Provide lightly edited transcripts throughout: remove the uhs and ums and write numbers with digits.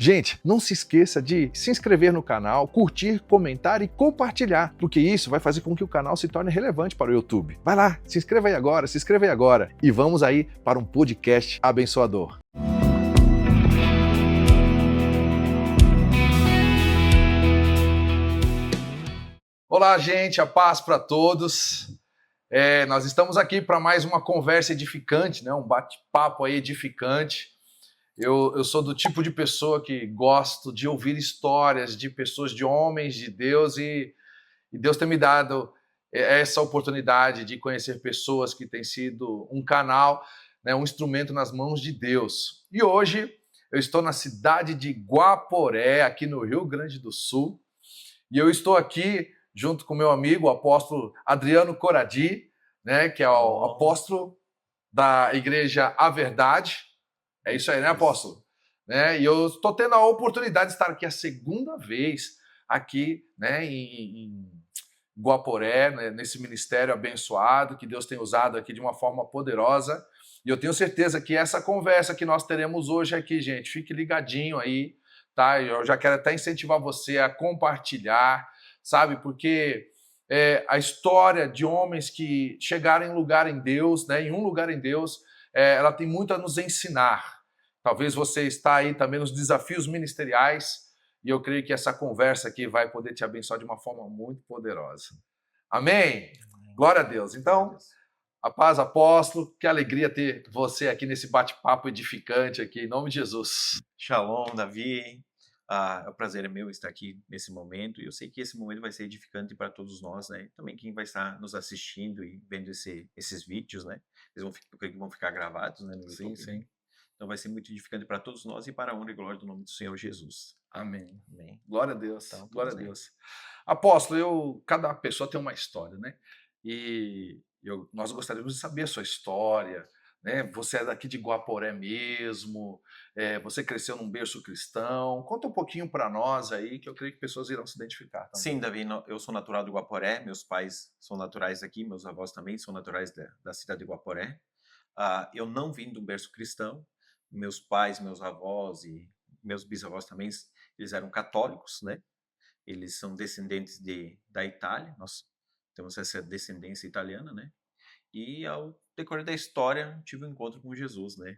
Gente, não se esqueça de se inscrever no canal, curtir, comentar e compartilhar, porque isso vai fazer com que o canal se torne relevante para o YouTube. Vai lá, se inscreva aí agora, se inscreva aí agora e vamos aí para um podcast abençoador. Olá, gente, a paz para todos. Nós estamos aqui para mais uma conversa edificante, né? Um bate-papo aí edificante. Eu sou do tipo de pessoa que gosto de ouvir histórias de pessoas, de homens de Deus, e Deus tem me dado essa oportunidade de conhecer pessoas que têm sido um canal, né, um instrumento nas mãos de Deus. E hoje eu estou na cidade de Guaporé, aqui no Rio Grande do Sul, e eu estou aqui junto com meu amigo, o apóstolo Adriano Coradi, né, que é o apóstolo da Igreja A Verdade. É isso aí, né, apóstolo? Né? E eu estou tendo a oportunidade de estar aqui a segunda vez aqui, né, em Guaporé, né, nesse ministério abençoado que Deus tem usado aqui de uma forma poderosa. E eu tenho certeza que essa conversa que nós teremos hoje aqui, gente, fique ligadinho aí, tá? Eu já quero até incentivar você a compartilhar, sabe? Porque a história de homens que chegaram em lugar em Deus, né, em um lugar em Deus, ela tem muito a nos ensinar. Talvez você está aí também nos desafios ministeriais e eu creio que essa conversa aqui vai poder te abençoar de uma forma muito poderosa. Amém? Glória a Deus. Então, a paz, apóstolo, que alegria ter você aqui nesse bate-papo edificante aqui, em nome de Jesus. Shalom, Davi. O prazer é meu estar aqui nesse momento e eu sei que esse momento vai ser edificante para todos nós, né? Também quem vai estar nos assistindo e vendo esses vídeos, né? Eu creio que vão ficar gravados, né, no YouTube. Sim. Então vai ser muito edificante para todos nós e para a honra e glória do nome do Senhor Jesus. Amém. Amém. Glória a Deus. Então, glória a Deus. Apóstolo, cada pessoa tem uma história, né? E nós gostaríamos de saber a sua história, né? Você é daqui de Guaporé mesmo, você cresceu num berço cristão. Conta um pouquinho para nós aí, que eu creio que pessoas irão se identificar também. Sim, Davi, eu sou natural do Guaporé, meus pais são naturais aqui, meus avós também são naturais da cidade de Guaporé. Eu não vim de um berço cristão, meus pais, meus avós e meus bisavós também, eles eram católicos, né? Eles são descendentes da Itália, nós temos essa descendência italiana, né? E ao decorrer da história, tive um encontro com Jesus, né?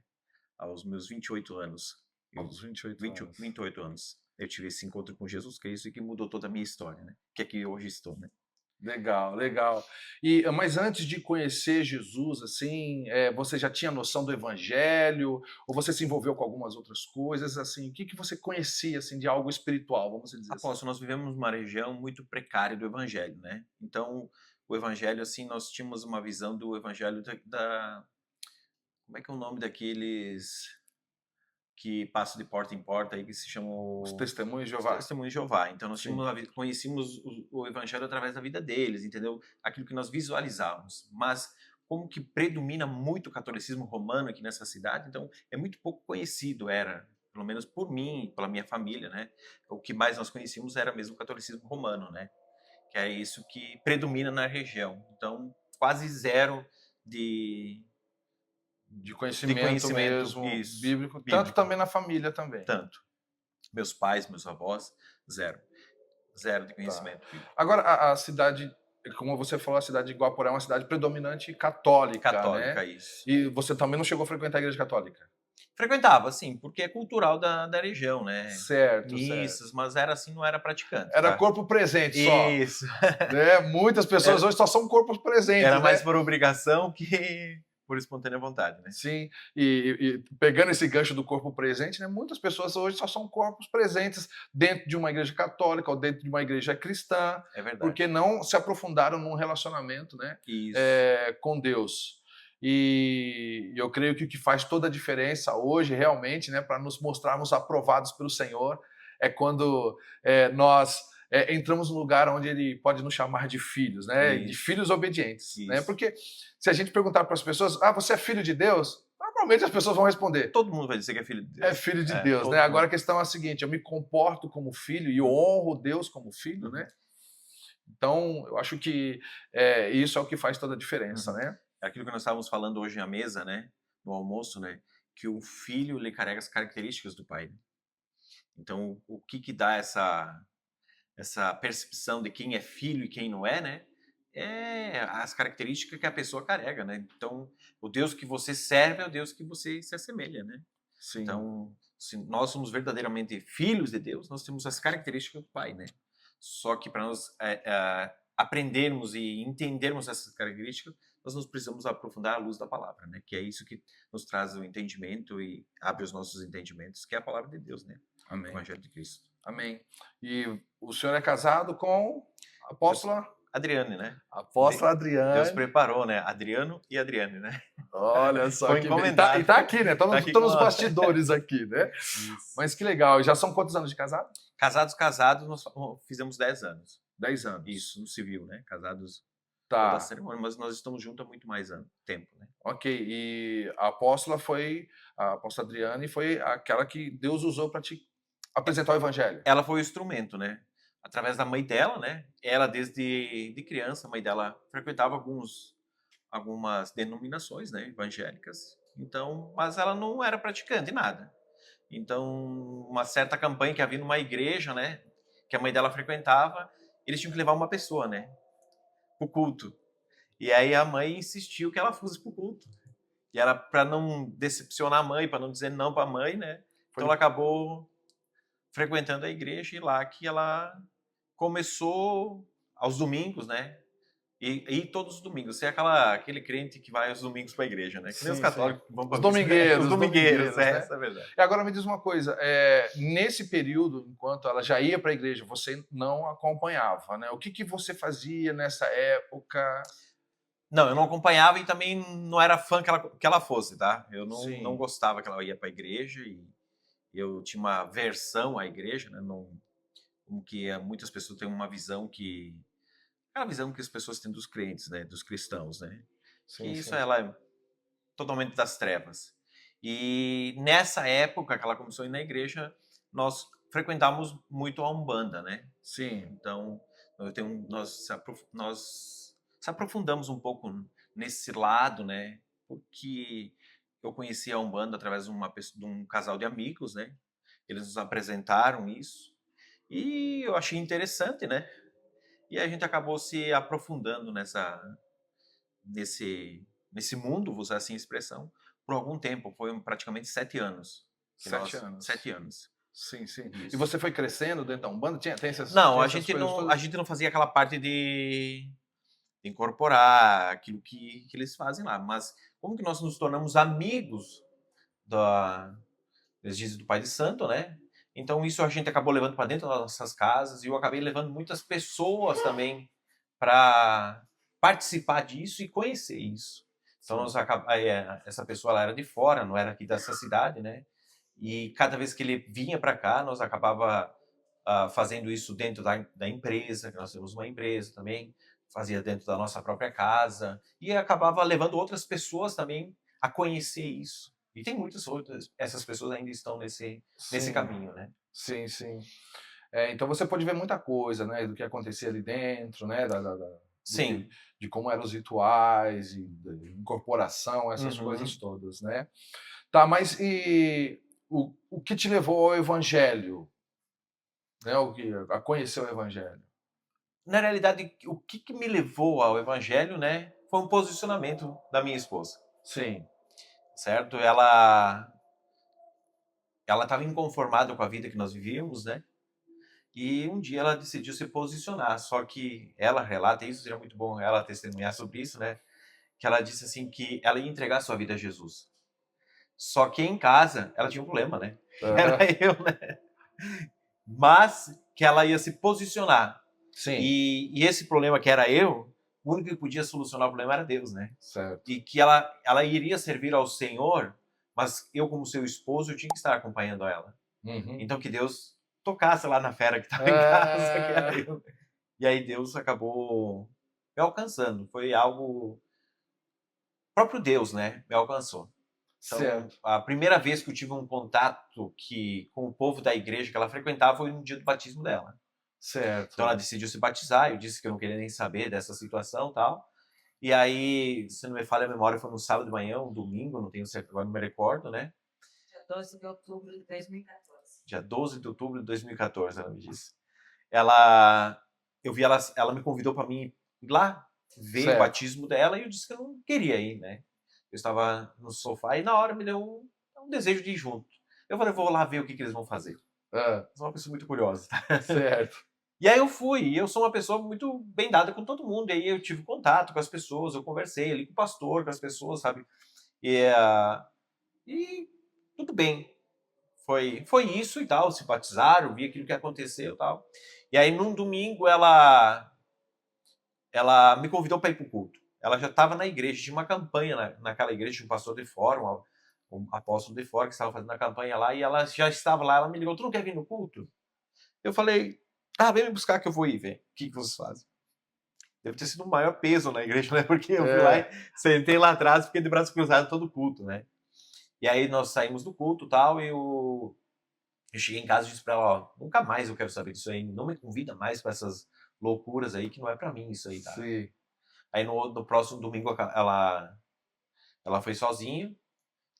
Aos meus 28 anos. Aos 28 anos. Eu tive esse encontro com Jesus Cristo e que mudou toda a minha história, né? Que aqui hoje estou, né? Legal. Mas antes de conhecer Jesus, assim, você já tinha noção do Evangelho? Ou você se envolveu com algumas outras coisas? Assim, o que você conhecia assim de algo espiritual, vamos dizer assim? Apóstolo, nós vivemos numa região muito precária do Evangelho, né? Então, o Evangelho, assim, nós tínhamos uma visão do Evangelho como é que é o nome daqueles que passam de porta em porta aí, que se chamam Os testemunhos de Jeová. Testemunhos de Jeová. Então nós Sim. conhecíamos o evangelho através da vida deles, entendeu? Aquilo que nós visualizávamos. Mas como que predomina muito o catolicismo romano aqui nessa cidade, então é muito pouco conhecido, pelo menos por mim, pela minha família, né? O que mais nós conhecíamos era mesmo o catolicismo romano, né? Que é isso que predomina na região. Então, quase zero de conhecimento mesmo isso, bíblico, bíblico. tanto também na família também. Tanto. Meus pais, meus avós, zero de conhecimento. Tá. Agora, a cidade, como você falou, a cidade de Guaporé é uma cidade predominante católica, Católica, né? isso. E você também não chegou a frequentar a igreja católica? Frequentava, sim, porque é cultural da região, né? Certo. Mas era assim, não era praticante. Era tá? corpo presente só. Isso. Né? Muitas pessoas hoje só são corpos presentes. Era mais né? por obrigação que por espontânea vontade, né? Sim, e pegando esse gancho do corpo presente, né, muitas pessoas hoje só são corpos presentes dentro de uma igreja católica ou dentro de uma igreja cristã, É verdade. porque não se aprofundaram num relacionamento, né, com Deus. E eu creio que o que faz toda a diferença hoje, realmente, né, para nos mostrarmos aprovados pelo Senhor, é quando nós entramos num lugar onde Ele pode nos chamar de filhos, né, de filhos obedientes. Né, porque se a gente perguntar para as pessoas, você é filho de Deus? Normalmente as pessoas vão responder. Todo mundo vai dizer que é filho de Deus. É filho de Deus, né? Agora a questão é a seguinte, eu me comporto como filho e honro Deus como filho, né? Então, eu acho que isso é o que faz toda a diferença, né? É aquilo que nós estávamos falando hoje à mesa, né? No almoço, né? Que o filho, ele carrega as características do pai. Então, o que dá essa percepção de quem é filho e quem não é, né? É as características que a pessoa carrega, né? Então, o Deus que você serve é o Deus que você se assemelha, né? Sim. Então, se nós somos verdadeiramente filhos de Deus, nós temos as características do Pai, né? Só que para nós aprendermos e entendermos essas características, nós nos precisamos aprofundar a luz da palavra, né? Que é isso que nos traz o entendimento e abre os nossos entendimentos, que é a palavra de Deus, né? O Amém. Evangelho de Cristo. Amém. E o senhor é casado com a apóstola? Adriane, né? Apóstola Deus Adriane. preparou, né? Adriano e Adriane, né? Olha só Foi que encomendado. e tá aqui, né? Tá aqui Estão com nos a- bastidores aqui, né? Isso. Mas que legal. E já são quantos anos de casado? Casados, nós fizemos 10 anos. 10 anos. Isso, no civil, né? Casados toda a Tá. cerimônia, mas nós estamos juntos há muito mais tempo, né? Ok. E a apóstola Adriane foi aquela que Deus usou para te apresentar o evangelho. Ela foi o instrumento, né? Através da mãe dela, né? Ela, desde de criança, a mãe dela frequentava algumas denominações, né? Evangélicas. Então, mas ela não era praticante, nada. Então, uma certa campanha que havia numa igreja, né? Que a mãe dela frequentava, eles tinham que levar uma pessoa, né? Pro culto. E aí a mãe insistiu que ela fosse pro culto. E era para não decepcionar a mãe, para não dizer não para a mãe, né? Então ela acabou frequentando a igreja e lá que ela começou aos domingos, né? E todos os domingos. Você é aquele crente que vai aos domingos para a igreja, né? Que nem os Sim, católicos sim. que vão Os para domingueiros, Os domingueiros, né? essa é a verdade. E agora me diz uma coisa, nesse período, enquanto ela já ia para a igreja, você não acompanhava, né? O que você fazia nessa época? Não, eu não acompanhava e também não era fã que ela fosse, tá? Eu Sim. não gostava que ela ia para a igreja e eu tinha uma aversão à igreja, né? Não, como que muitas pessoas têm uma visão que... É a visão que as pessoas têm dos crentes, né? Dos cristãos, né? Que Sim, isso sim. ela é totalmente das trevas. E nessa época que ela começou a ir na igreja, nós frequentávamos muito a Umbanda, né? Sim. Então, nós se aprofundamos um pouco nesse lado, né? Porque eu conheci a Umbanda através de um casal de amigos, né? Eles nos apresentaram isso e eu achei interessante, né? E a gente acabou se aprofundando nesse mundo, vou usar assim a expressão, por algum tempo. Foi praticamente 7 anos. 7 anos. 7 anos. Sim, sim. Isso. E você foi crescendo dentro da Umbanda? Tem Não, tinha a essas gente coisas não, todas? a gente não fazia aquela parte de incorporar aquilo que eles fazem lá. Mas como que nós nos tornamos amigos eles dizem do Pai de Santo, né? Então isso a gente acabou levando para dentro das nossas casas e eu acabei levando muitas pessoas também para participar disso e conhecer isso. Então essa pessoa ela era de fora, não era aqui dessa cidade, né? E cada vez que ele vinha para cá, nós acabava fazendo isso dentro da empresa, que nós temos uma empresa também, fazia dentro da nossa própria casa e acabava levando outras pessoas também a conhecer isso. E tem muitas outras, essas pessoas ainda estão nesse Sim, caminho, né? sim, sim. Então você pode ver muita coisa, né, do que acontecia ali dentro, né, Sim. de como eram os rituais, e da incorporação, essas Uhum. coisas todas, né? Tá, mas e o que te levou ao evangelho? Né, a conhecer o evangelho? Na realidade, o que me levou ao evangelho, né, foi um posicionamento da minha esposa, Sim. certo? Ela estava inconformada com a vida que nós vivíamos, né? E um dia ela decidiu se posicionar. Só que ela relata, isso seria muito bom ela testemunhar sobre isso, né? Que ela disse assim que ela ia entregar sua vida a Jesus. Só que em casa ela tinha um problema, né? Era eu, né? Mas que ela ia se posicionar. Sim. E esse problema que era eu, o único que podia solucionar o problema era Deus, né? Certo. E que ela iria servir ao Senhor, mas eu, como seu esposo, eu tinha que estar acompanhando ela. Uhum. Então que Deus tocasse lá na fera que estava em casa, que era eu. E aí Deus acabou me alcançando. Foi algo... O próprio Deus, né? Me alcançou. Então, Certo. a primeira vez que eu tive um contato com o povo da igreja que ela frequentava foi no dia do batismo dela. Certo. Então ela decidiu se batizar, eu disse que eu não queria nem saber dessa situação e tal. E aí, se não me falha a memória, foi no sábado de manhã, um domingo, não tenho certo, agora não me recordo, né? Dia 12 de outubro de 2014. dia 12 de outubro de 2014, ela me disse. Ela me convidou para mim ir lá ver o Certo. batismo dela e eu disse que eu não queria ir, né? Eu estava no sofá e na hora me deu um desejo de ir junto. Eu falei, vou lá ver o que eles vão fazer. Ah, Eu sou uma pessoa muito curiosa. certo. E aí eu fui, e eu sou uma pessoa muito bem dada com todo mundo, e aí eu tive contato com as pessoas, eu conversei ali com o pastor, com as pessoas, sabe? E tudo bem. Foi isso e tal, se batizaram, vi aquilo que aconteceu e tal. E aí num domingo ela me convidou para ir para o culto. Ela já estava na igreja, tinha uma campanha naquela igreja, tinha um pastor de fora, um apóstolo de fora que estava fazendo a campanha lá, e ela já estava lá, ela me ligou, tu não quer vir no culto? Eu falei, vem me buscar que eu vou ir ver o que vocês fazem. Deve ter sido o maior peso na igreja, né? Porque eu fui lá e É, sentei lá atrás, fiquei de braço cruzado todo o culto, né? E aí nós saímos do culto e tal, e eu cheguei em casa e disse pra ela, ó, nunca mais eu quero saber disso aí, não me convida mais para essas loucuras aí, que não é para mim isso aí, tá? sim. Aí no próximo domingo ela foi sozinha,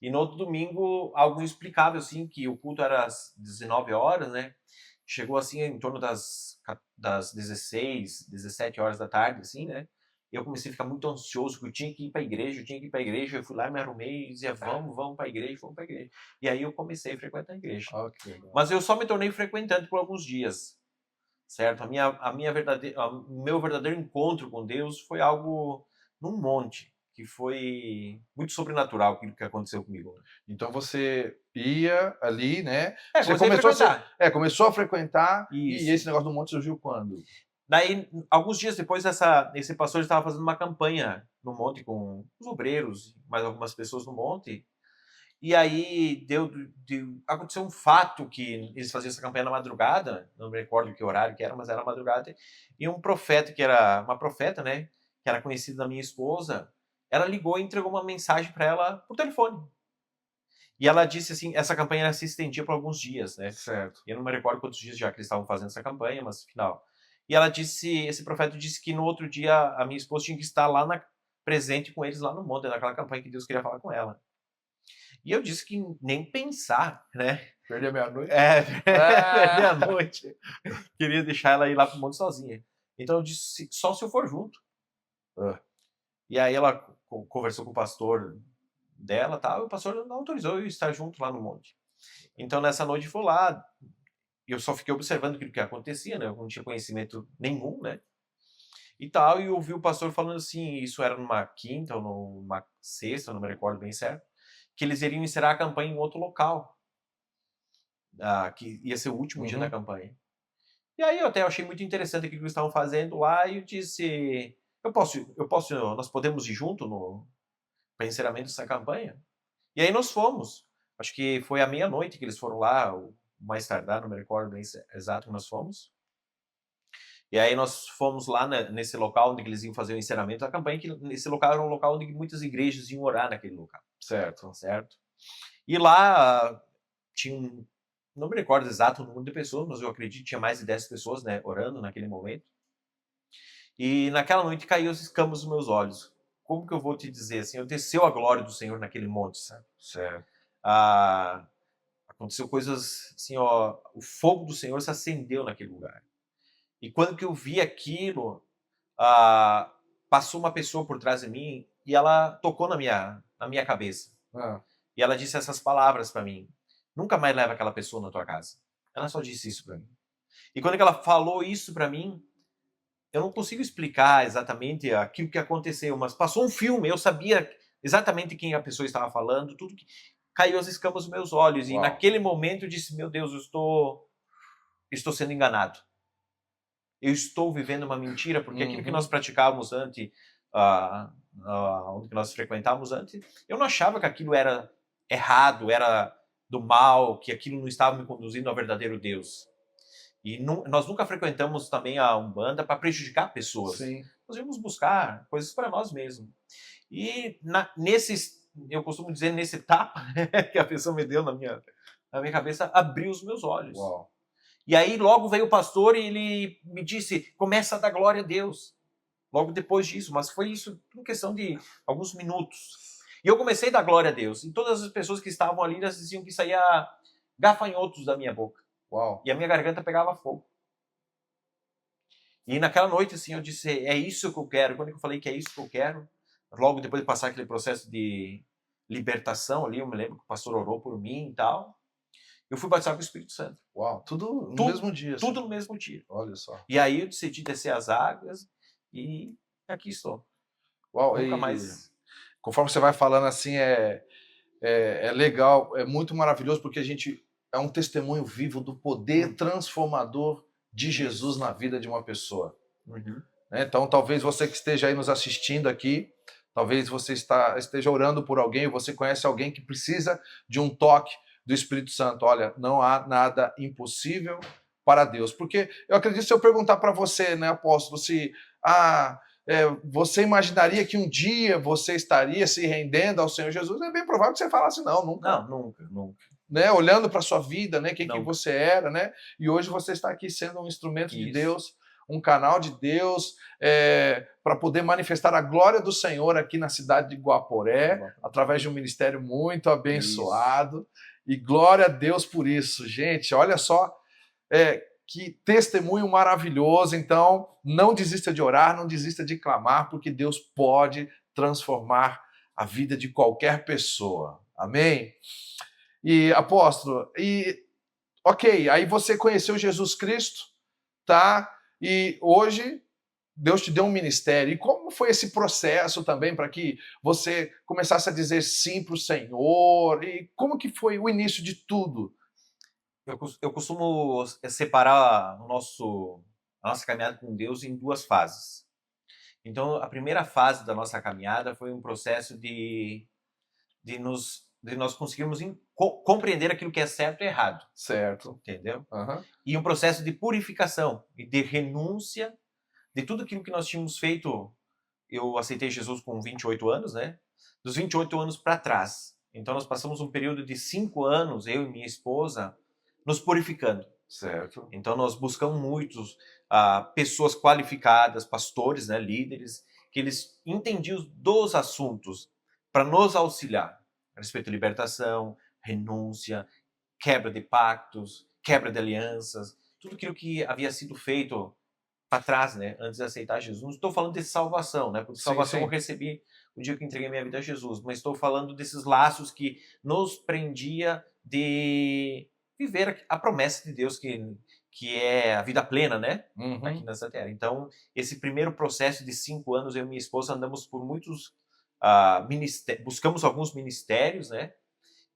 e no outro domingo, algo inexplicável, assim, que o culto era às 19 horas, né? Chegou, assim, em torno das 16, 17 horas da tarde, assim, né? E eu comecei a ficar muito ansioso, porque eu tinha que ir para a igreja, eu tinha que ir para a igreja. Eu fui lá, me arrumei e dizia, vamos para a igreja, vamos para a igreja. E aí eu comecei a frequentar a igreja. Ó, que legal. Mas eu só me tornei frequentante por alguns dias, certo? O meu verdadeiro encontro com Deus foi algo num monte, que foi muito sobrenatural aquilo que aconteceu comigo. Então você ia ali, né? Você Comecei a frequentar. começou a frequentar e Isso. esse negócio do monte surgiu quando? Daí, alguns dias depois, esse pastor estava fazendo uma campanha no monte com os obreiros, mais algumas pessoas no monte. E aí aconteceu um fato que eles faziam essa campanha na madrugada, não me recordo que horário que era, mas era madrugada. E um profeta, que era uma profeta, né, que era conhecida da minha esposa, ela ligou e entregou uma mensagem para ela por telefone. E ela disse assim, essa campanha se estendia por alguns dias, né? Certo. Eu não me recordo quantos dias já que eles estavam fazendo essa campanha, mas final. E ela disse, esse profeta disse que no outro dia a minha esposa tinha que estar lá presente com eles lá no monte, naquela campanha que Deus queria falar com ela. E eu disse que nem pensar, né? Perdi a meia-noite? Perder a Ah! noite. Queria deixar ela ir lá pro monte sozinha. Então eu disse, só se eu for junto. Ah, E aí ela conversou com o pastor dela, tal, e o pastor não autorizou eu estar junto lá no monte. Então nessa noite foi lá, eu só fiquei observando aquilo que acontecia, né? Eu não tinha conhecimento nenhum, né? E tal, e ouvi o pastor falando assim, isso era numa quinta ou numa sexta, não me recordo bem certo, que eles iriam encerrar a campanha em outro local, que ia ser o último dia da uhum. campanha. E aí eu até achei muito interessante aquilo que eles estavam fazendo lá, e eu disse, nós podemos ir junto para encerramento dessa campanha? E aí nós fomos. Acho que foi à meia-noite que eles foram lá, ou mais tardar, não me recordo bem exato que nós fomos. E aí nós fomos lá nesse local onde eles iam fazer o encerramento da campanha, que nesse local era um local onde muitas igrejas iam orar naquele local. Certo. Certo? E lá tinha não me recordo exato o número de pessoas, mas eu acredito que tinha mais de 10 pessoas, né, orando naquele momento. E naquela noite caiu os escamas dos meus olhos. Como que eu vou te dizer assim? Eu desceu a glória do Senhor naquele monte, sabe? Certo. Ah, aconteceu coisas assim, ó, o fogo do Senhor se acendeu naquele lugar. E quando que eu vi aquilo, passou uma pessoa por trás de mim e ela tocou na minha cabeça. Ah, E ela disse essas palavras para mim: nunca mais leva aquela pessoa na tua casa. Ela só disse isso para mim. E quando que ela falou isso para mim, eu não consigo explicar exatamente aquilo que aconteceu, mas passou um filme, eu sabia exatamente quem a pessoa estava falando, tudo que caiu as escamas dos meus olhos. E uau. naquele momento eu disse: meu Deus, eu estou sendo enganado. Eu estou vivendo uma mentira, porque aquilo que nós Uhum. praticávamos antes, onde que nós frequentávamos antes, eu não achava que aquilo era errado, era do mal, que aquilo não estava me conduzindo ao verdadeiro Deus. E nós nunca frequentamos também a Umbanda para prejudicar pessoas. Sim. Nós íamos buscar coisas para nós mesmos. E eu costumo dizer, nesse tapa que a pessoa me deu na minha cabeça, abriu os meus olhos. Uau. E aí logo veio o pastor e ele me disse, começa a dar glória a Deus. Logo depois disso, mas foi isso em questão de alguns minutos. E eu comecei a dar glória a Deus. E todas as pessoas que estavam ali, elas diziam que isso aí ia gafanhotos da minha boca. Uau. E a minha garganta pegava fogo. E naquela noite, assim, eu disse, é isso que eu quero. Quando eu falei que é isso que eu quero, logo depois de passar aquele processo de libertação ali, eu me lembro que o pastor orou por mim e tal, eu fui batizado com o Espírito Santo. Uau, tudo no Tudo, mesmo dia. tudo assim. no mesmo dia. Olha só. E aí eu decidi descer as águas e aqui estou. Uau, Nunca e mais. conforme você vai falando assim, é legal, é muito maravilhoso, porque a gente é um testemunho vivo do poder transformador de Jesus na vida de uma pessoa. Uhum. Né? Então, talvez você que esteja aí nos assistindo aqui, talvez você esteja orando por alguém, ou você conhece alguém que precisa de um toque do Espírito Santo. Olha, não há nada impossível para Deus. Porque eu acredito, se eu perguntar para você, né, apóstolo, se você imaginaria que um dia você estaria se rendendo ao Senhor Jesus, é bem provável que você falasse não, nunca. Não, nunca, nunca. Né, olhando para a sua vida, né, quem que Não. você era, né, e hoje você está aqui sendo um instrumento de Isso. Deus, um canal de Deus, para poder manifestar a glória do Senhor aqui na cidade de Guaporé, através de um ministério muito abençoado, e glória a Deus por isso, gente, olha só, que testemunho maravilhoso. Então, não desista de orar, não desista de clamar, porque Deus pode transformar a vida de qualquer pessoa, amém? E, apóstolo, ok, aí você conheceu Jesus Cristo, tá? E hoje Deus te deu um ministério. E como foi esse processo também para que você começasse a dizer sim para o Senhor? E como que foi o início de tudo? Eu costumo separar a nossa caminhada com Deus em duas fases. Então, a primeira fase da nossa caminhada foi um processo de nós conseguirmos compreender aquilo que é certo e errado. Certo. Entendeu? Uhum. E um processo de purificação e de renúncia de tudo aquilo que nós tínhamos feito. Eu aceitei Jesus com 28 anos, né? Dos 28 anos para trás. Então, nós passamos um período de 5 anos, eu e minha esposa, nos purificando. Certo. Então, nós buscamos muitos pessoas qualificadas, pastores, né, líderes, que eles entendiam dos assuntos para nos auxiliar a respeito de libertação, renúncia, quebra de pactos, quebra de alianças, tudo aquilo que havia sido feito para trás, né, antes de aceitar Jesus. Não estou falando de salvação, né, porque salvação eu recebi o dia que entreguei minha vida a Jesus, mas estou falando desses laços que nos prendia de viver a promessa de Deus que é a vida plena, né, aqui nessa terra. Então, esse primeiro processo de 5 anos, eu e minha esposa andamos por muitos buscamos alguns ministérios, né,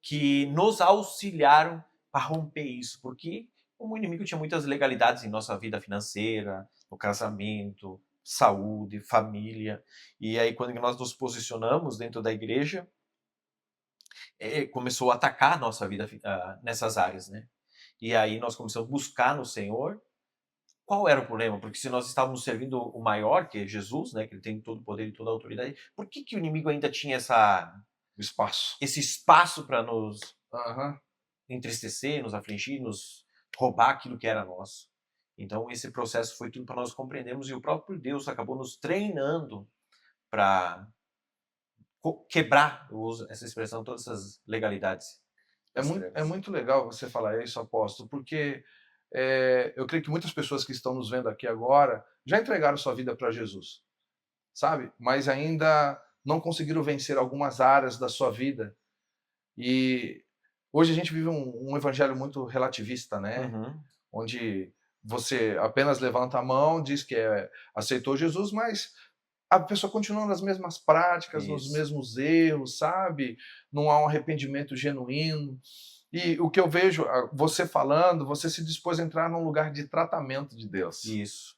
que nos auxiliaram a romper isso, porque como o inimigo tinha muitas legalidades em nossa vida financeira, no casamento, saúde, família, e aí quando nós nos posicionamos dentro da igreja, começou a atacar a nossa vida nessas áreas, né? E aí nós começamos a buscar no Senhor qual era o problema, porque se nós estávamos servindo o maior, que é Jesus, né, que ele tem todo o poder e toda a autoridade, por que o inimigo ainda tinha esse espaço para nos entristecer, nos afligir, nos roubar aquilo que era nosso? Então esse processo foi tudo para nós compreendermos, e o próprio Deus acabou nos treinando para quebrar, eu uso essa expressão, todas essas legalidades. É muito legal você falar isso, apóstolo, porque eu creio que muitas pessoas que estão nos vendo aqui agora já entregaram sua vida para Jesus, sabe? Mas ainda não conseguiram vencer algumas áreas da sua vida. E hoje a gente vive um evangelho muito relativista, né? Uhum. Onde você apenas levanta a mão, diz que aceitou Jesus, mas a pessoa continua nas mesmas práticas, nos mesmos erros, sabe? Não há um arrependimento genuíno. E o que eu vejo, você falando, você se dispôs a entrar num lugar de tratamento de Deus. Isso.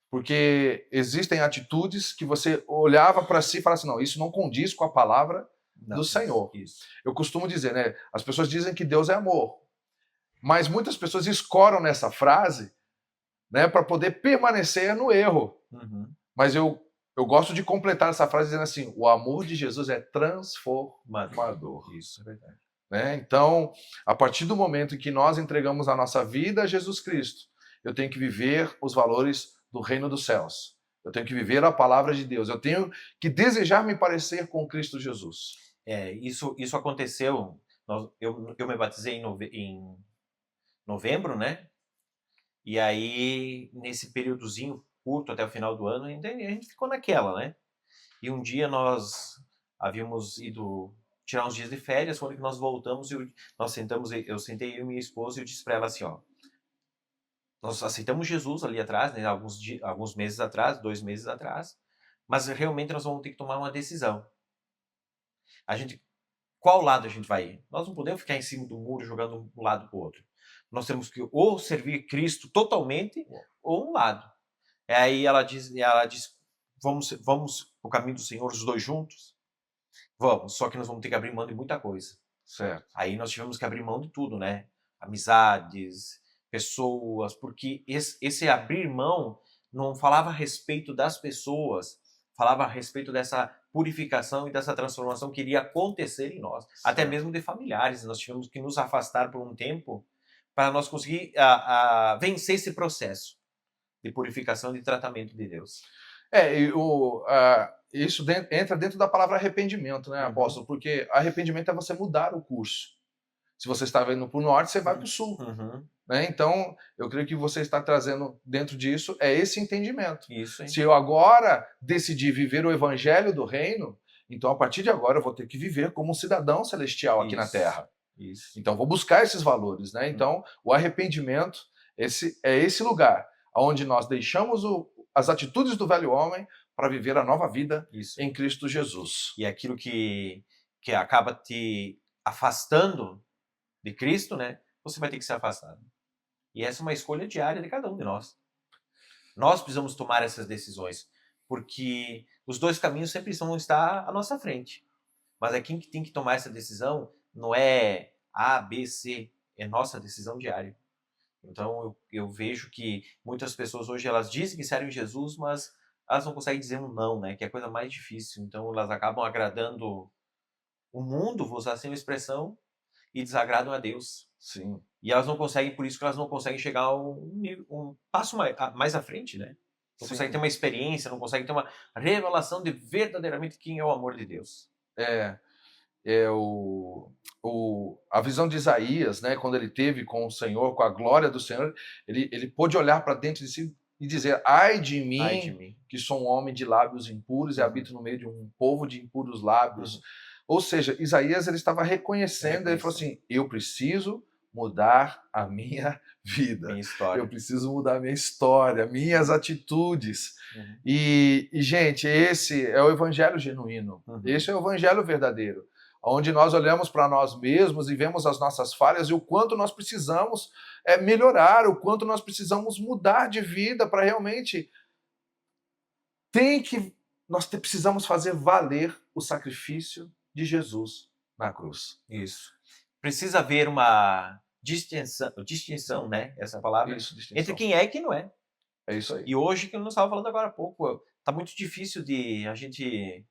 Porque existem atitudes que você olhava para si e falava assim, não, isso não condiz com a palavra do Senhor. Isso. Eu costumo dizer, né? As pessoas dizem que Deus é amor. Mas muitas pessoas escoram nessa frase, né, para poder permanecer no erro. Uhum. Mas eu gosto de completar essa frase dizendo assim, o amor de Jesus é transformador. Isso, é verdade. Né? Então, a partir do momento em que nós entregamos a nossa vida a Jesus Cristo, eu tenho que viver os valores do reino dos céus. Eu tenho que viver a palavra de Deus. Eu tenho que desejar me parecer com Cristo Jesus. Isso aconteceu. Eu me batizei em novembro, né? E aí, nesse períodozinho curto até o final do ano, ainda a gente ficou naquela, né? E um dia nós havíamos ido tirar uns dias de férias, quando que nós voltamos, nós sentamos, eu sentei eu e minha esposa e eu disse para ela assim, ó, nós aceitamos Jesus ali atrás, né, alguns meses atrás, 2 meses atrás, mas realmente nós vamos ter que tomar uma decisão. A gente, qual lado a gente vai ir? Nós não podemos ficar em cima do muro jogando um lado para o outro. Nós temos que ou servir Cristo totalmente ou um lado. Aí ela diz, vamos o caminho do Senhor os dois juntos? Vamos, só que nós vamos ter que abrir mão de muita coisa. Certo. Aí nós tivemos que abrir mão de tudo, né? Amizades, pessoas, porque esse abrir mão não falava a respeito das pessoas, falava a respeito dessa purificação e dessa transformação que iria acontecer em nós. Certo. Até mesmo de familiares. Nós tivemos que nos afastar por um tempo para nós conseguir vencer esse processo de purificação e de tratamento de Deus. Isso entra dentro da palavra arrependimento, né, apóstolo? Porque arrependimento é você mudar o curso. Se você estava indo para o norte, você vai para o sul. Né? Então, eu creio que você está trazendo dentro disso esse entendimento. Isso, hein? Se eu agora decidir viver o evangelho do reino, então a partir de agora eu vou ter que viver como um cidadão celestial aqui na terra. Isso. Então, vou buscar esses valores. Né? Então, o arrependimento é esse lugar onde nós deixamos as atitudes do velho homem para viver a nova vida em Cristo Jesus. E aquilo que acaba te afastando de Cristo, né? Você vai ter que ser afastado. E essa é uma escolha diária de cada um de nós. Nós precisamos tomar essas decisões, porque os dois caminhos sempre vão estar à nossa frente. Mas quem que tem que tomar essa decisão não é A, B, C, é nossa decisão diária. Então eu vejo que muitas pessoas hoje elas dizem que servem Jesus, mas elas não conseguem dizer um não, né? Que é a coisa mais difícil. Então elas acabam agradando o mundo, vou usar assim uma expressão, e desagradam a Deus. Sim. E elas não conseguem, por isso que elas não conseguem chegar a um passo mais à frente, né? Não conseguem ter uma experiência, não conseguem ter uma revelação de verdadeiramente quem é o amor de Deus. A visão de Isaías, né, quando ele teve com o Senhor, com a glória do Senhor, ele pôde olhar para dentro de si e dizer, ai de mim, que sou um homem de lábios impuros e habito no meio de um povo de impuros lábios. Ou seja, Isaías ele estava reconhecendo, ele falou assim, eu preciso mudar a minha vida. Minha história. Eu preciso mudar a minha história, minhas atitudes. E, gente, esse é o evangelho genuíno. Esse é o evangelho verdadeiro. Onde nós olhamos para nós mesmos e vemos as nossas falhas e o quanto nós precisamos melhorar, o quanto nós precisamos mudar de vida para realmente... Nós precisamos fazer valer o sacrifício de Jesus na cruz. Isso. Precisa haver uma distinção, né? Essa palavra. Isso, distinção. Entre quem é e quem não é. É isso aí. E hoje, que eu não estava falando agora há pouco, tá muito difícil de a gente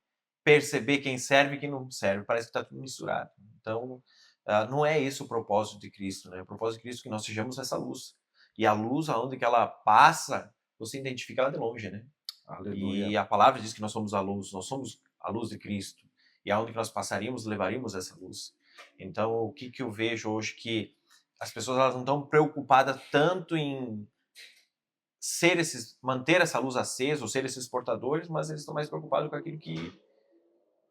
perceber quem serve e quem não serve. Parece que está tudo misturado. Então, não é esse o propósito de Cristo, né? O propósito de Cristo é que nós sejamos essa luz. E a luz, aonde que ela passa, você identifica ela de longe, né? Aleluia. E a palavra diz que nós somos a luz de Cristo. E aonde que nós passaríamos, levaríamos essa luz. Então, o que eu vejo hoje que as pessoas elas não estão preocupadas tanto em manter essa luz acesa ou ser esses portadores, mas eles estão mais preocupados com aquilo que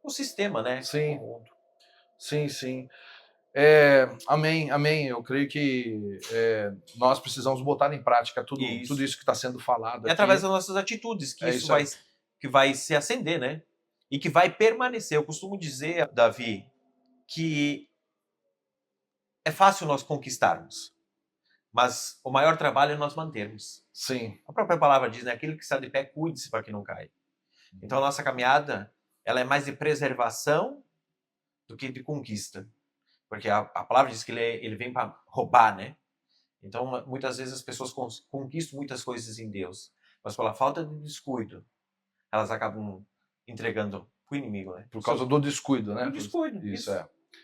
o sistema, né? Sim. O mundo. Sim. Amém. Eu creio que nós precisamos botar em prática tudo isso que está sendo falado aqui. Através das nossas atitudes, que que vai se acender, né? E que vai permanecer. Eu costumo dizer, Davi, que é fácil nós conquistarmos, mas o maior trabalho é nós mantermos. Sim. A própria palavra diz, né? Aquele que está de pé, cuide-se para que não caia. Então a nossa caminhada, ela é mais de preservação do que de conquista. Porque a palavra diz que ele vem para roubar, né? Então muitas vezes as pessoas conquistam muitas coisas em Deus, mas pela falta de descuido, elas acabam entregando para o inimigo, né? Por causa do descuido, né? Do descuido. Isso.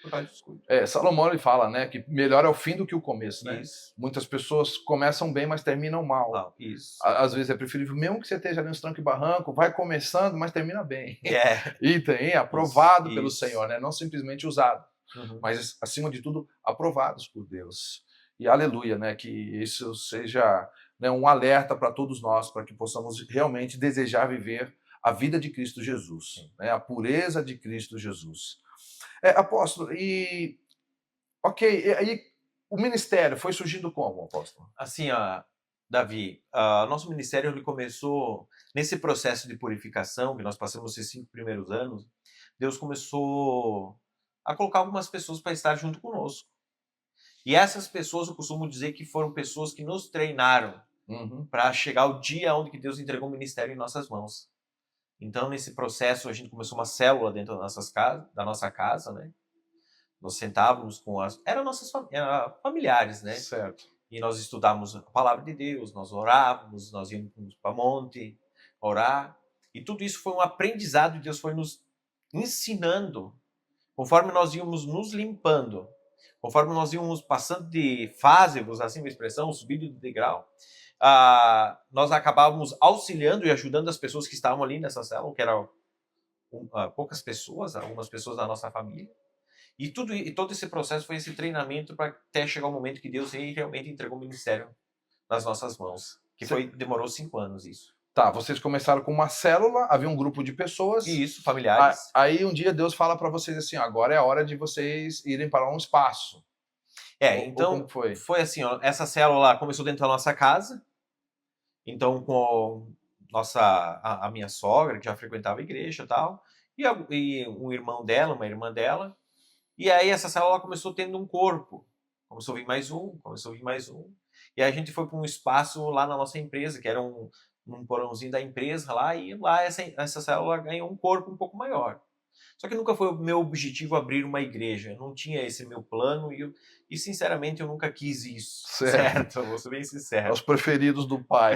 Por causa do descuido. Salomão ele fala, né, que melhor é o fim do que o começo, né? Isso. Muitas pessoas começam bem, mas terminam mal. Isso. Às vezes é preferível, mesmo que você esteja ali nos trancos e barranco, vai começando, mas termina bem. E tem aprovado pelo Senhor, né? Não simplesmente usado, mas acima de tudo aprovados por Deus. E aleluia, né? Que isso seja, né, um alerta para todos nós, para que possamos realmente desejar viver a vida de Cristo Jesus, Sim. né? A pureza de Cristo Jesus. Apóstolo, e ok, e aí o ministério foi surgindo como, apóstolo? Assim, Davi, nosso ministério ele começou nesse processo de purificação que nós passamos esses 5 primeiros anos. Deus começou a colocar algumas pessoas para estar junto conosco. E essas pessoas, eu costumo dizer que foram pessoas que nos treinaram Uhum. para chegar o dia onde que Deus entregou o ministério em nossas mãos. Então, nesse processo, a gente começou uma célula dentro da nossa casa, né? Nós sentávamos com as... Eram nossas familiares, né? Certo. E nós estudávamos a palavra de Deus, nós orávamos, nós íamos para monte orar. E tudo isso foi um aprendizado, Deus foi nos ensinando, conforme nós íamos nos limpando, conforme nós íamos passando de fase, vou usar assim uma expressão, subindo de degrau, nós acabávamos auxiliando e ajudando as pessoas que estavam ali nessa célula, que eram poucas pessoas, algumas pessoas da nossa família. E todo esse processo foi esse treinamento para até chegar o momento que Deus realmente entregou o ministério nas nossas mãos. Que Cê- demorou 5 anos isso. Tá, vocês começaram com uma célula, havia um grupo de pessoas. E isso, familiares. Aí um dia Deus fala para vocês assim: agora é a hora de vocês irem para um espaço. Ou como Então foi? foi assim, ó, essa célula começou dentro da nossa casa. Então com a minha sogra, que já frequentava a igreja e tal, e um irmão dela, uma irmã dela. E aí essa célula começou tendo um corpo. Começou a vir mais um, começou a vir mais um. E aí a gente foi para um espaço lá na nossa empresa, que era um porãozinho da empresa lá, e lá essa célula ganhou um corpo um pouco maior. Só que nunca foi o meu objetivo abrir uma igreja. Eu não tinha esse meu plano e sinceramente eu nunca quis isso. Certo. Certo? Eu vou ser bem É sincero. os preferidos do pai.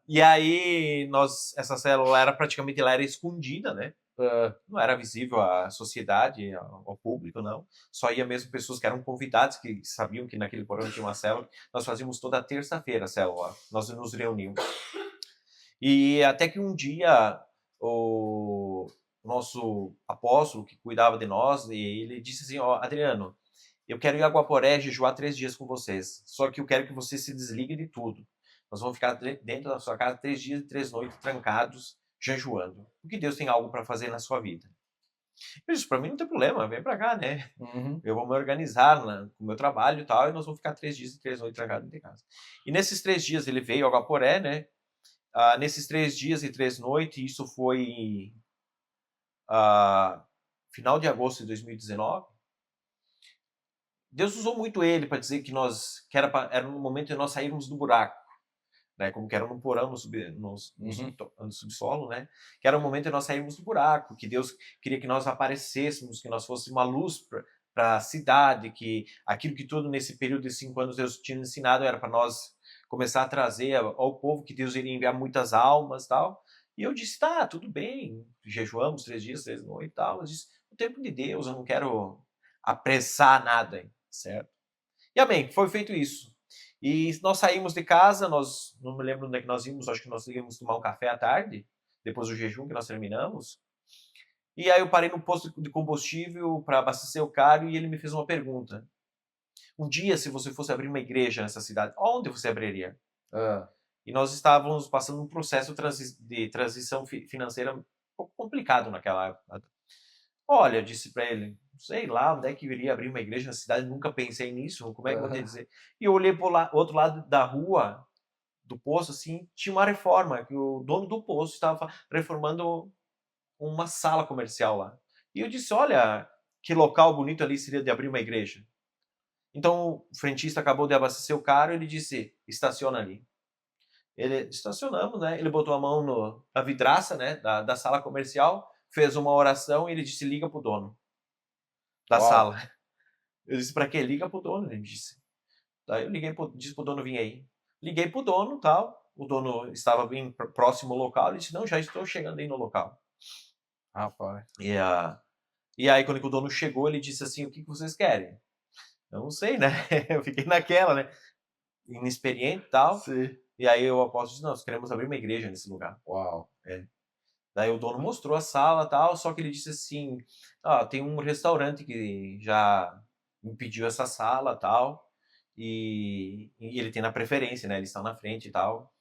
E aí essa célula era praticamente, ela era escondida, né? É. Não era visível à sociedade, ao público, não. Só ia mesmo pessoas que eram convidados, que sabiam que naquele programa tinha uma célula. Nós fazíamos toda terça-feira a célula. Nós nos reuníamos. E até que um dia o nosso apóstolo que cuidava de nós, ele disse assim: ó, Adriano, eu quero ir a Guaporé jejuar 3 dias com vocês. Só que eu quero que você se desligue de tudo. Nós vamos ficar dentro da sua casa 3 dias e 3 noites trancados, jejuando. Porque Deus tem algo para fazer na sua vida. Eu disse, para mim não tem problema, vem para cá, né? Uhum. Eu vou me organizar com o meu trabalho e tal, e nós vamos ficar 3 dias e 3 noites trancados dentro de casa. E nesses 3 dias ele veio a Guaporé, né? Nesses 3 dias e 3 noites, isso foi final de agosto de 2019. Deus usou muito ele para dizer que era no momento de nós sairmos do buraco, né? Como que era no porão, no subsolo, né? Que era o momento de nós sairmos do buraco, que Deus queria que nós aparecêssemos, que nós fôssemos uma luz para a cidade, que aquilo que tudo nesse período de 5 anos Deus tinha ensinado era para nós começar a trazer ao povo, que Deus iria enviar muitas almas e tal. E eu disse, tá, tudo bem, jejuamos 3 dias, 3 noites e tal. Eu disse, o tempo de Deus, eu não quero apressar nada, certo? E amém, foi feito isso. E nós saímos de casa, nós não me lembro onde é que nós íamos, acho que nós íamos tomar um café à tarde, depois do jejum que nós terminamos. E aí eu parei no posto de combustível para abastecer o carro e ele me fez uma pergunta. Um dia, se você fosse abrir uma igreja nessa cidade, onde você abriria? E nós estávamos passando um processo de transição financeira um pouco complicado naquela época. Olha, eu disse para ele, sei lá, onde é que eu iria abrir uma igreja na cidade, nunca pensei nisso, como é que eu vou te dizer? E eu olhei para o outro lado da rua, do poço, assim, tinha uma reforma, que o dono do poço estava reformando uma sala comercial lá. E eu disse, olha, que local bonito ali seria de abrir uma igreja. Então o frentista acabou de abastecer o carro e ele disse, estaciona ali. Estacionamos, né? Ele botou a mão na vidraça, né, da sala comercial, fez uma oração e ele disse, liga pro dono da Uau. sala. Eu disse, pra quê? Liga pro dono, ele disse. Daí eu disse pro dono vir aí. Liguei pro dono, tal. O dono estava bem próximo ao local, ele disse, não, já estou chegando aí no local. Rapaz. E aí, quando o dono chegou, ele disse assim, o que vocês querem? Eu não sei, né? Eu fiquei naquela, né? Inexperiente e tal. Sim. E aí o apóstolo disse, nós queremos abrir uma igreja nesse lugar. Uau. Daí o dono mostrou a sala e tal, só que ele disse assim, tem um restaurante que já me pediu essa sala tal, e ele tem na preferência, né? Eles estão na frente e tal.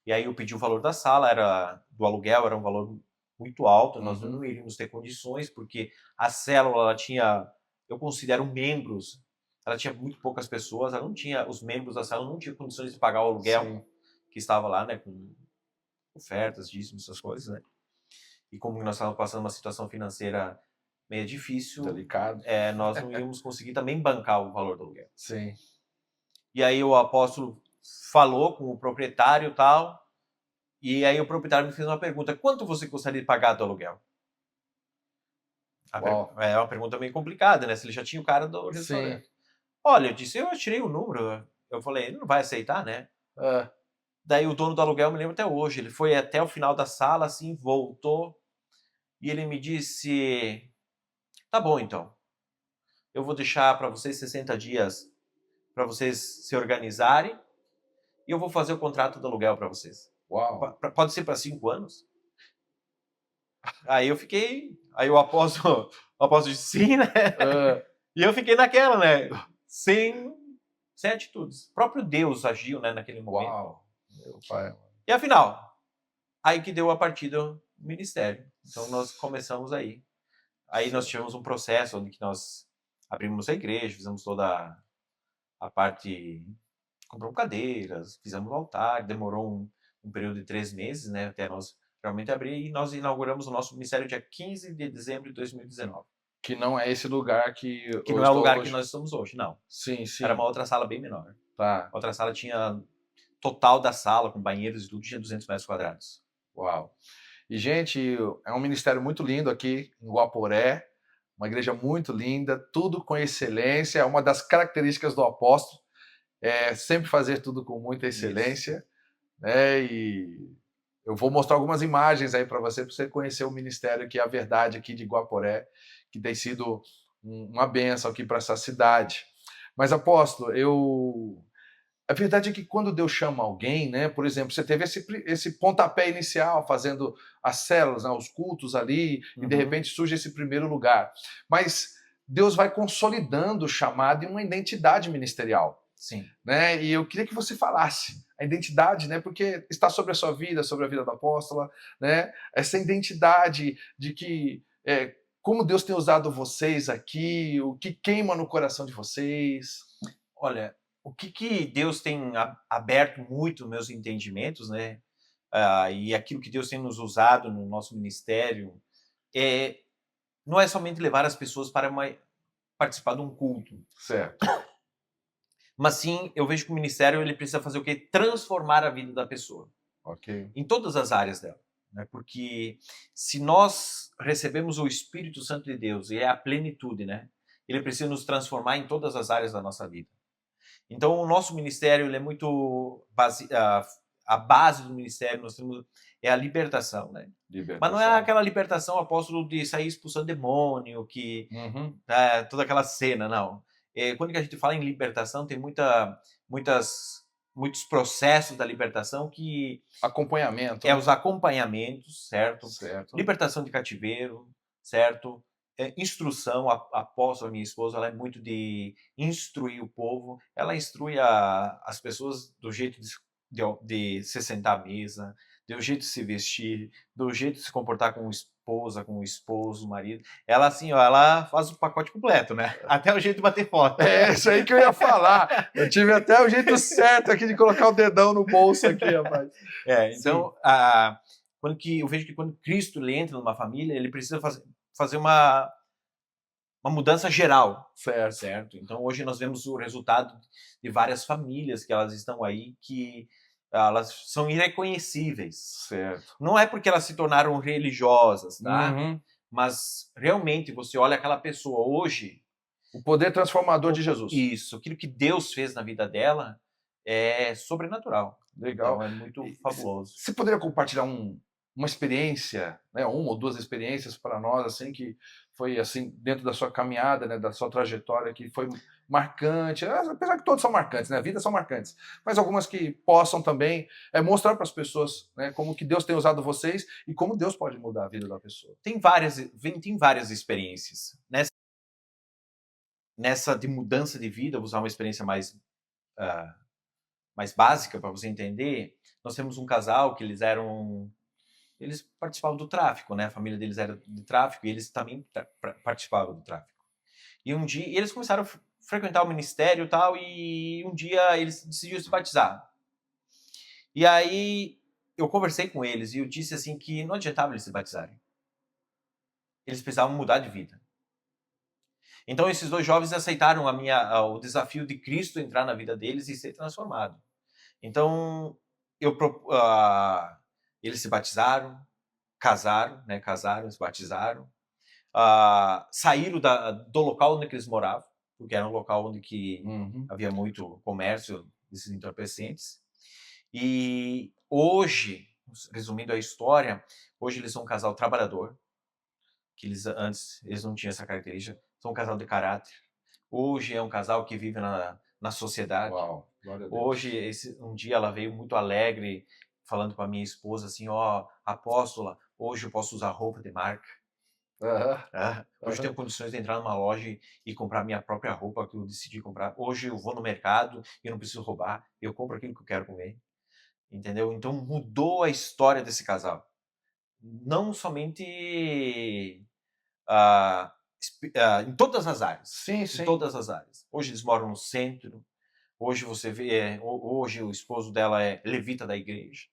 E aí eu pedi o valor da sala, do aluguel, era um valor muito alto, nós não iríamos ter condições, porque a célula, ela tinha, eu considero membros, ela tinha muito poucas pessoas, ela não tinha, os membros da célula não tinham condições de pagar o aluguel Sim. que estava lá, né, com ofertas, dízimos, essas coisas, né. E como nós estávamos passando uma situação financeira meio difícil, Delicado. nós não íamos conseguir também bancar o valor do aluguel. Sim. E aí o apóstolo falou com o proprietário e tal, e aí o proprietário me fez uma pergunta: quanto você gostaria de pagar do aluguel? Uau. É uma pergunta meio complicada, né? Se ele já tinha o cara do Sim. restaurante. Olha, eu disse, eu tirei o número. Eu falei, ele não vai aceitar, né? É. Daí o dono do aluguel, me lembro até hoje, ele foi até o final da sala, assim, voltou, e ele me disse, tá bom então, eu vou deixar para vocês 60 dias para vocês se organizarem, e eu vou fazer o contrato do aluguel para vocês. Uau. Pode ser para 5 anos? Aí eu fiquei, aí o apóstolo disse sim, né? É. E eu fiquei naquela, né? Sem atitudes. O próprio Deus agiu, né, naquele momento. Uau. Meu pai. E afinal, aí que deu a partida do ministério. Então nós começamos aí. Aí nós tivemos um processo onde que nós abrimos a igreja, fizemos toda a parte, compramos cadeiras, fizemos o altar, demorou um período de 3 meses, né, até nós realmente abrir, e nós inauguramos o nosso ministério dia 15 de dezembro de 2019. Que não é esse lugar que Que eu não é o estou lugar que hoje. nós estamos hoje, não. Sim, sim. Era uma outra sala bem menor. Tá. A outra sala tinha, total da sala, com banheiros e tudo, tinha 200 metros quadrados. Uau. E, gente, é um ministério muito lindo aqui em Guaporé, uma igreja muito linda, tudo com excelência, é uma das características do apóstolo, é sempre fazer tudo com muita excelência, né? E eu vou mostrar algumas imagens aí para você conhecer o ministério que é a verdade aqui de Guaporé, que tem sido uma bênção aqui para essa cidade. Mas, apóstolo, a verdade é que quando Deus chama alguém, né, por exemplo, você teve esse pontapé inicial, fazendo as células, né, os cultos ali, e de repente surge esse primeiro lugar. Mas Deus vai consolidando o chamado em uma identidade ministerial. Sim. Né? E eu queria que você falasse a identidade, né, porque está sobre a sua vida, sobre a vida da apóstola, né, essa identidade de que como Deus tem usado vocês aqui, o que queima no coração de vocês. Olha, o que Deus tem aberto muito meus entendimentos, né? E aquilo que Deus tem nos usado no nosso ministério, não é somente levar as pessoas para participar de um culto. Certo. Mas sim, eu vejo que o ministério ele precisa fazer o quê? Transformar a vida da pessoa. Ok. Em todas as áreas dela. Né? Porque se nós recebemos o Espírito Santo de Deus, e é a plenitude, né? Ele precisa nos transformar em todas as áreas da nossa vida. Então, o nosso ministério ele é muito a base do ministério nós temos é a libertação, né? Mas não é aquela libertação, apóstolo, de sair expulsando demônio, que toda aquela cena, não. Quando a gente fala em libertação, tem muitos processos da libertação que acompanhamento, os acompanhamentos, certo? Libertação de cativeiro, certo? Instrução, a apóstola, minha esposa, ela é muito de instruir o povo, ela instrui as pessoas do jeito de se sentar à mesa, do jeito de se vestir, do jeito de se comportar com esposa, com o esposo, o marido. Ela assim, ó, ela faz o pacote completo, né? Até o jeito de bater foto. É isso aí que eu ia falar. Eu tive até o jeito certo aqui de colocar o dedão no bolso aqui, rapaz. Então, eu vejo que quando Cristo ele entra numa família, ele precisa fazer uma mudança geral, certo? Então hoje nós vemos o resultado de várias famílias que elas estão aí que elas são irreconhecíveis. Certo. Não é porque elas se tornaram religiosas, tá? Mas realmente você olha aquela pessoa hoje, o poder transformador de Jesus. Isso, aquilo que Deus fez na vida dela é sobrenatural. Legal. Então é muito fabuloso. Você poderia compartilhar uma experiência, né, uma ou duas experiências para nós, assim, que foi assim dentro da sua caminhada, né, da sua trajetória, que foi marcante, apesar que todas são marcantes, né, a vida são marcantes, mas algumas que possam também mostrar para as pessoas, né, como que Deus tem usado vocês e como Deus pode mudar a vida da pessoa. Tem várias experiências, né? nessa de mudança de vida, vou usar uma experiência mais básica para você entender. Nós temos um casal que eles participavam do tráfico, né? A família deles era de tráfico e eles também participavam do tráfico. E um dia eles começaram a frequentar o ministério e tal, e um dia eles decidiram se batizar. E aí eu conversei com eles e eu disse assim que não adiantava eles se batizarem. Eles precisavam mudar de vida. Então esses dois jovens aceitaram o desafio de Cristo entrar na vida deles e ser transformado. Então eles se batizaram, casaram, né? Casaram, se batizaram, saíram do local onde eles moravam, porque era um local onde havia muito comércio desses entorpecentes. E hoje, resumindo a história, hoje eles são um casal trabalhador, que antes eles não tinham essa característica, são um casal de caráter. Hoje é um casal que vive na sociedade. Uau, glória a Deus. Hoje, um dia ela veio muito alegre, falando com a minha esposa assim, apóstola, hoje eu posso usar roupa de marca. Hoje eu tenho condições de entrar numa loja e comprar minha própria roupa que eu decidi comprar. Hoje eu vou no mercado e eu não preciso roubar, eu compro aquilo que eu quero comer. Entendeu? Então mudou a história desse casal. Não somente em todas as áreas. Sim. Em todas as áreas. Hoje eles moram no centro. Hoje você vê, hoje o esposo dela é levita da igreja.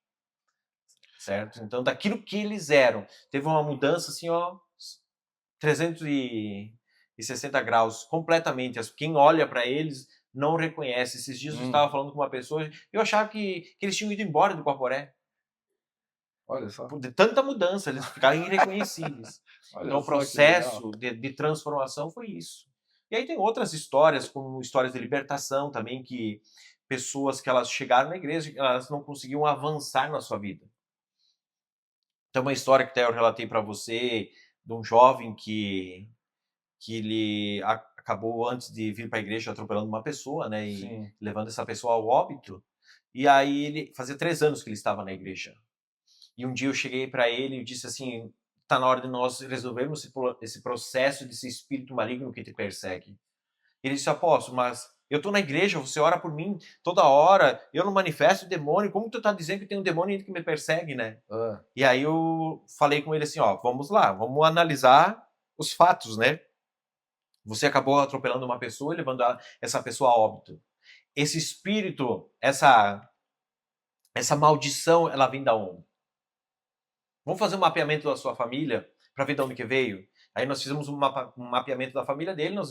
Certo? Então daquilo que eles eram, teve uma mudança assim, 360 graus, completamente. Quem olha para eles não reconhece. Esses dias eu estava falando com uma pessoa, eu achava que eles tinham ido embora do Guaporé. Olha só. De tanta mudança, eles ficaram irreconhecíveis. Então o processo de transformação foi isso. E aí tem outras histórias, como histórias de libertação também, que pessoas que elas chegaram na igreja, elas não conseguiam avançar na sua vida. Tem uma história que até eu relatei para você, de um jovem que ele acabou, antes de vir para a igreja, atropelando uma pessoa, né, e levando essa pessoa ao óbito. E aí ele fazia 3 anos que ele estava na igreja. E um dia eu cheguei para ele e disse assim, está na hora de nós resolvermos esse processo desse espírito maligno que te persegue. Ele disse, apóstolo, mas eu estou na igreja, você ora por mim toda hora, eu não manifesto o demônio, como tu está dizendo que tem um demônio que me persegue, né? E aí eu falei com ele assim, vamos lá, vamos analisar os fatos, né? Você acabou atropelando uma pessoa e levando essa pessoa a óbito. Esse espírito, essa maldição, ela vem da onde? Vamos fazer um mapeamento da sua família para ver de onde que veio? Aí nós fizemos um mapeamento da família dele, nós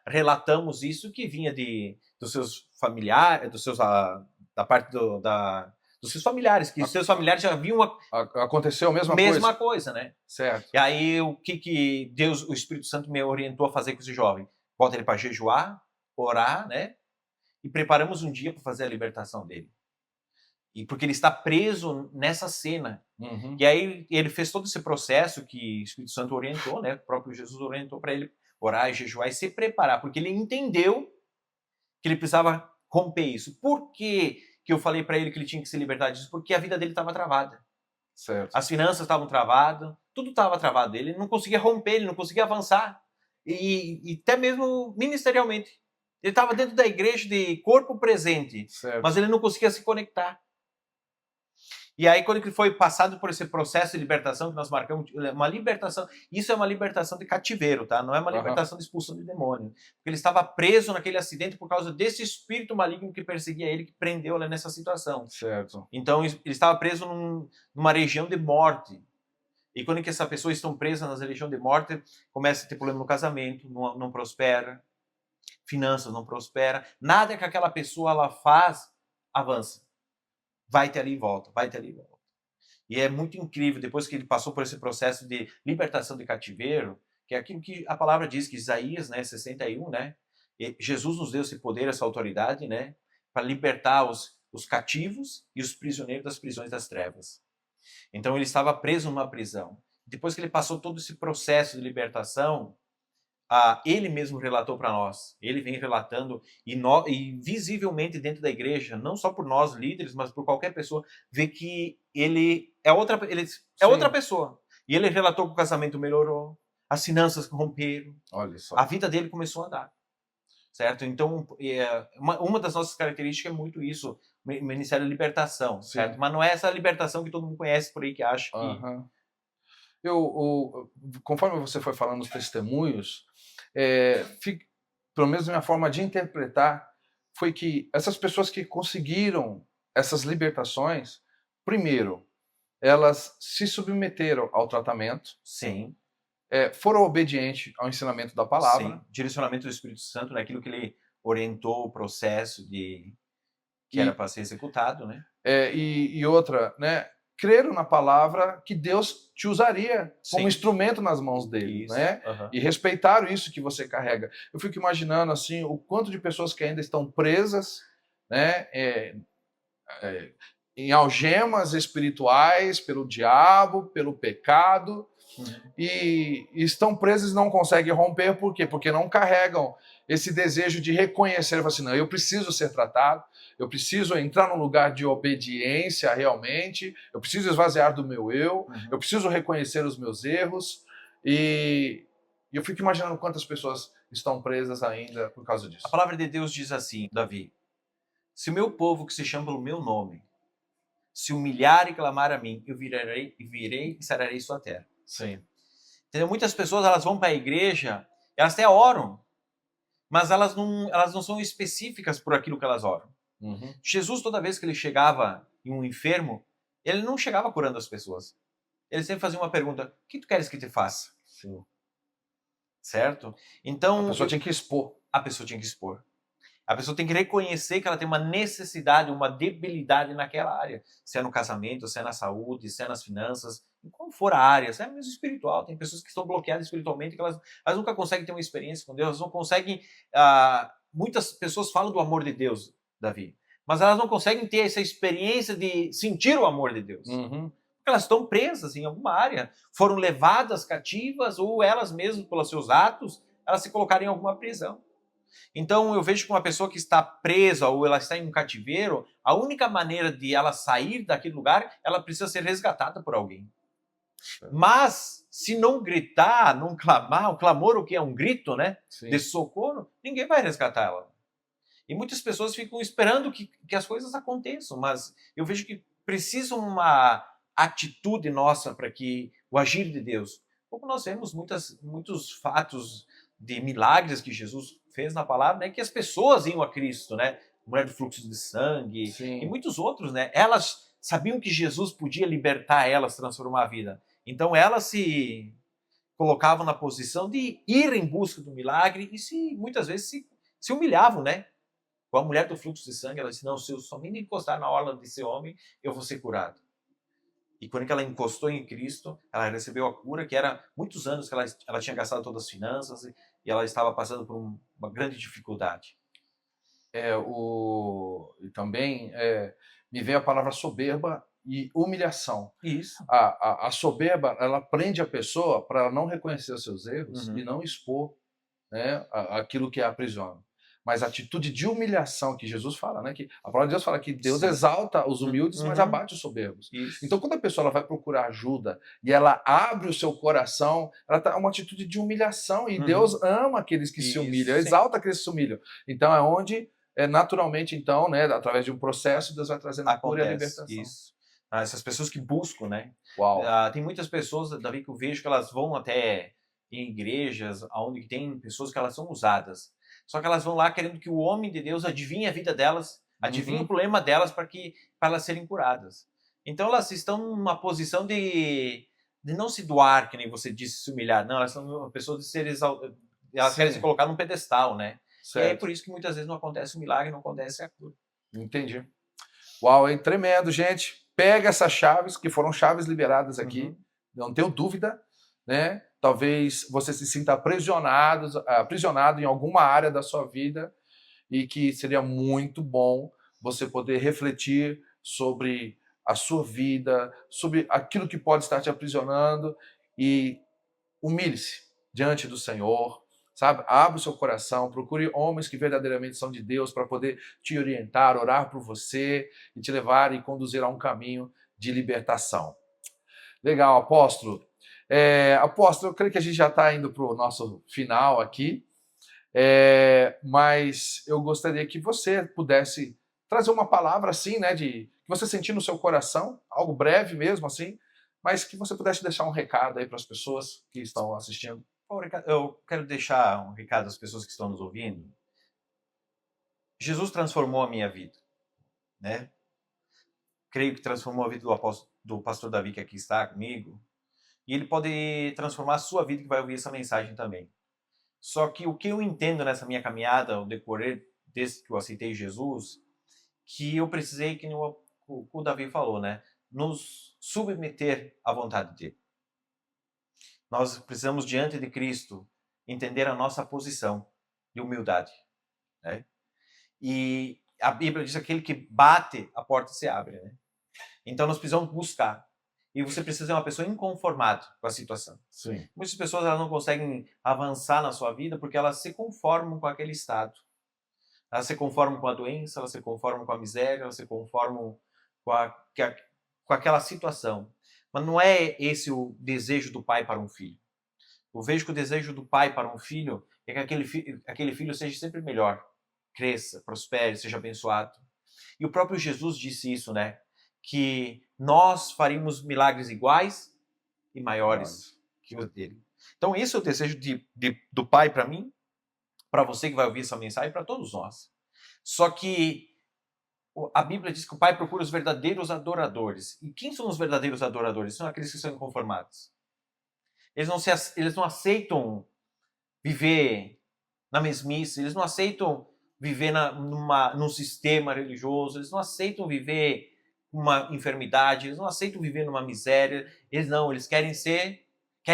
relatamos isso que vinha dos seus familiares, da parte dos seus familiares, que os seus familiares já haviam aconteceu a mesma coisa, né? Certo. E aí o que Deus, o Espírito Santo me orientou a fazer com esse jovem? Bota ele para jejuar, orar, né? E preparamos um dia para fazer a libertação dele. E porque ele está preso nessa cena. E aí ele fez todo esse processo que o Espírito Santo orientou, né? O próprio Jesus orientou para ele orar, jejuar e se preparar, porque ele entendeu que ele precisava romper isso. Por que eu falei para ele que ele tinha que se libertar disso? Porque a vida dele estava travada. Certo. As finanças estavam travadas, tudo estava travado. Ele não conseguia romper, ele não conseguia avançar. E até mesmo ministerialmente. Ele estava dentro da igreja de corpo presente, mas ele não conseguia se conectar. E aí, quando ele foi passado por esse processo de libertação, que nós marcamos, uma libertação, isso é uma libertação de cativeiro, tá? Não é uma libertação de expulsão de demônio. Porque ele estava preso naquele acidente por causa desse espírito maligno que perseguia ele, que prendeu ele nessa situação. Certo. Então, ele estava preso numa região de morte. E quando que essa pessoa está presa nas regiões de morte, começa a ter problema no casamento, não prospera, finanças não prospera, nada que aquela pessoa ela faz avança. Vai ter ali e volta, vai ter ali e volta. E é muito incrível, depois que ele passou por esse processo de libertação de cativeiro, que é aquilo que a palavra diz, que Isaías, né, 61, né, Jesus nos deu esse poder, essa autoridade, né, para libertar os cativos e os prisioneiros das prisões das trevas. Então ele estava preso numa prisão. Depois que ele passou todo esse processo de libertação, ele mesmo relatou para nós. Ele vem relatando e visivelmente dentro da igreja, não só por nós líderes, mas por qualquer pessoa, vê que ele é outra pessoa. E ele relatou que o casamento melhorou, as finanças romperam, olha só. a vida dele começou a andar. certo? Então, uma das nossas características é muito isso, o Ministério da Libertação, certo? Sim. Mas não é essa libertação que todo mundo conhece por aí, que acha que... Aham. Conforme você foi falando os testemunhos, pelo menos a minha forma de interpretar foi que essas pessoas que conseguiram essas libertações, primeiro, elas se submeteram ao tratamento, Sim, foram obedientes ao ensinamento da sim. palavra, Direcionamento do Espírito Santo, naquilo que ele orientou o processo que era e, para ser executado, né? e outra, né, creram na palavra que Deus te usaria como Sim, instrumento nas mãos dele, isso. né? Aham. E respeitaram isso que você carrega. Eu fico imaginando assim o quanto de pessoas que ainda estão presas, né, em algemas espirituais pelo diabo, pelo pecado, Uhum. e estão presos e não conseguem romper, por quê? Porque não carregam esse desejo de reconhecer, assim, não, eu preciso ser tratado, eu preciso entrar num lugar de obediência realmente, eu preciso esvaziar do meu eu Uhum. preciso reconhecer os meus erros, e eu fico imaginando quantas pessoas estão presas ainda por causa A disso. palavra de Deus diz assim, Davi: se o meu povo que se chama pelo meu nome se humilhar e clamar a mim, eu virei e sararei sua terra. Sim. Entendeu? Muitas pessoas elas vão para a igreja, elas até oram, mas elas não são específicas por aquilo que elas oram. Uhum. Jesus, toda vez que ele chegava em um enfermo, ele não chegava curando as pessoas. Ele sempre fazia uma pergunta: o que tu queres que te faça? Sim. Certo? A Então, pessoa tinha que expor. a pessoa tinha que expor. A pessoa tem que reconhecer que ela tem uma necessidade, uma debilidade naquela área. Se é no casamento, se é na saúde, se é nas finanças, em qual for a área, se é mesmo espiritual. Tem pessoas que estão bloqueadas espiritualmente, que elas nunca conseguem ter uma experiência com Deus, elas não conseguem... muitas pessoas falam do amor de Deus, Davi, mas elas não conseguem ter essa experiência de sentir o amor de Deus. Uhum. Porque elas estão presas em alguma área, foram levadas cativas, ou elas mesmas, pelos seus atos, elas se colocaram em alguma prisão. Então eu vejo que uma pessoa que está presa ou ela está em um cativeiro, a única maneira de ela sair daquele lugar, ela precisa ser resgatada por alguém. Mas se não gritar, não clamar, o clamor, o que é um grito, né, de Sim. socorro, ninguém vai resgatar ela. E muitas pessoas ficam esperando que as coisas aconteçam, mas eu vejo que precisa uma atitude nossa para que o agir de Deus. Como nós vemos muitos fatos de milagres que Jesus fez na palavra, né, que as pessoas iam a Cristo, né? Mulher do fluxo de sangue e Sim. muitos outros, né? Elas sabiam que Jesus podia libertar elas, transformar a vida. Então elas se colocavam na posição de ir em busca do milagre e muitas vezes se humilhavam, né? Com a mulher do fluxo de sangue, ela disse: não, se eu somente encostar na orla desse homem, eu vou ser curado. E quando ela encostou em Cristo, ela recebeu a cura, que era muitos anos que ela tinha gastado todas as finanças e ela estava passando por uma grande dificuldade. E também me veio a palavra soberba e humilhação. Isso. A soberba, ela prende a pessoa para ela não reconhecer os seus erros e Uhum. não expor, né, aquilo que a aprisiona. Mas a atitude de humilhação que Jesus fala, né, que a palavra de Deus fala que Deus Sim. exalta os humildes, mas Uhum. abate os soberbos. Isso. Então, quando a pessoa ela vai procurar ajuda e ela abre o seu coração, ela está uma atitude de humilhação, e Uhum. Deus ama aqueles que se Isso, humilham, sim. exalta aqueles que se humilham. Então, é onde, naturalmente, então, né, através de um processo, Deus vai trazendo a cura e a Acontece. libertação. Isso. Essas pessoas que buscam, né? Uau! Tem muitas pessoas, Davi, que eu vejo que elas vão até em igrejas onde tem pessoas que elas são usadas. Só que elas vão lá querendo que o homem de Deus adivinhe a vida delas, adivinhe o Uhum. problema delas para elas serem curadas. Então elas estão numa posição de não se doar, que nem você disse, se humilhar. Não, elas são uma pessoa de ser exaltadas. Elas querem se Sim, colocar num pedestal, né? E aí é certo. por isso que muitas vezes não acontece o milagre, não acontece a cura. Entendi. Uau, hein? Tremendo, gente. Pega essas chaves, que foram chaves liberadas aqui, Uhum. não tenho dúvida, né? Talvez você se sinta aprisionado em alguma área da sua vida, e que seria muito bom você poder refletir sobre a sua vida, sobre aquilo que pode estar te aprisionando, e humilhe-se diante do Senhor, sabe? Abra o seu coração, procure homens que verdadeiramente são de Deus para poder te orientar, orar por você e te levar e conduzir a um caminho de libertação. Legal, apóstolo. Apóstolo, eu creio que a gente já está indo para o nosso final aqui. Mas eu gostaria que você pudesse trazer uma palavra assim, né, que você sentir no seu coração, algo breve mesmo assim, mas que você pudesse deixar um recado aí para as pessoas que estão assistindo. Eu quero deixar um recado às pessoas que estão nos ouvindo. Jesus transformou a minha vida, né? Creio que transformou a vida do pastor Davi, que aqui está comigo, e ele pode transformar a sua vida, que vai ouvir essa mensagem também. Só que o que eu entendo nessa minha caminhada, ao decorrer desde que eu aceitei Jesus, que eu precisei, que o Davi falou, né? Nos submeter à vontade dele. Nós precisamos, diante de Cristo, entender a nossa posição de humildade, né? E a Bíblia diz que aquele que bate, a porta se abre, né? Então nós precisamos buscar. E você precisa ser uma pessoa inconformada com a situação. Sim. Muitas pessoas elas não conseguem avançar na sua vida porque elas se conformam com aquele estado. Elas se conformam com a doença, elas se conformam com a miséria, elas se conformam com aquela situação. Mas não é esse o desejo do pai para um filho. Eu vejo que o desejo do pai para um filho é que aquele filho seja sempre melhor, cresça, prospere, seja abençoado. E o próprio Jesus disse isso, né? Que nós faríamos milagres iguais e maiores que os dele. Então esse é o desejo do pai para mim, para você que vai ouvir essa mensagem, para todos nós. Só que a Bíblia diz que o pai procura os verdadeiros adoradores. E quem são os verdadeiros adoradores? São aqueles que são inconformados. Eles não aceitam viver na mesmice, eles não aceitam viver num sistema religioso, eles não aceitam viver uma enfermidade, eles não aceitam viver numa miséria, eles querem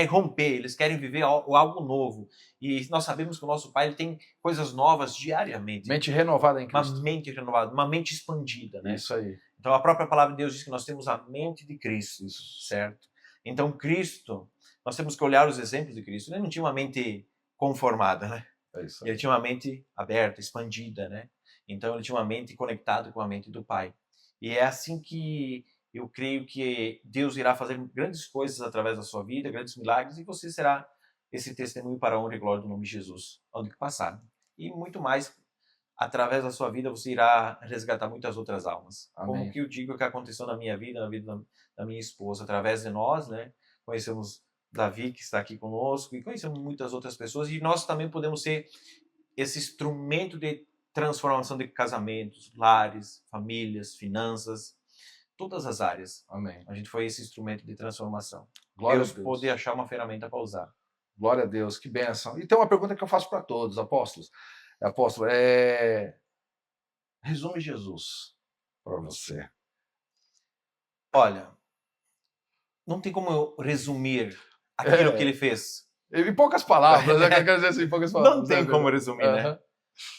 romper, eles querem viver algo novo. E nós sabemos que o nosso Pai ele tem coisas novas diariamente. Mente renovada em Cristo. Uma mente renovada, uma mente expandida, né? Isso aí. Então a própria palavra de Deus diz que nós temos a mente de Cristo, Isso. certo? Então Cristo, nós temos que olhar os exemplos de Cristo. Ele não tinha uma mente conformada, né? É isso aí. Ele tinha uma mente aberta, expandida, né? Então ele tinha uma mente conectada com a mente do Pai. E é assim que eu creio que Deus irá fazer grandes coisas através da sua vida, grandes milagres, e você será esse testemunho para a honra e glória do nome de Jesus, onde que passar. E muito mais, através da sua vida, você irá resgatar muitas outras almas. Amém. Como que eu digo que aconteceu na minha vida, na vida da minha esposa, através de nós, né? Conhecemos Davi, que está aqui conosco, e conhecemos muitas outras pessoas, e nós também podemos ser esse instrumento de transformação de casamentos, lares, famílias, finanças, todas as áreas. Amém. A gente foi esse instrumento de transformação. Glória Deus a Deus. poder achar uma ferramenta para usar. Glória a Deus, que bênção. E tem uma pergunta que eu faço para todos, apóstolos. Apóstolo, resume Jesus para você. Olha, não tem como eu resumir aquilo que ele fez. Em poucas palavras, né? Quer dizer assim, em poucas palavras. Não tem como resumir, né?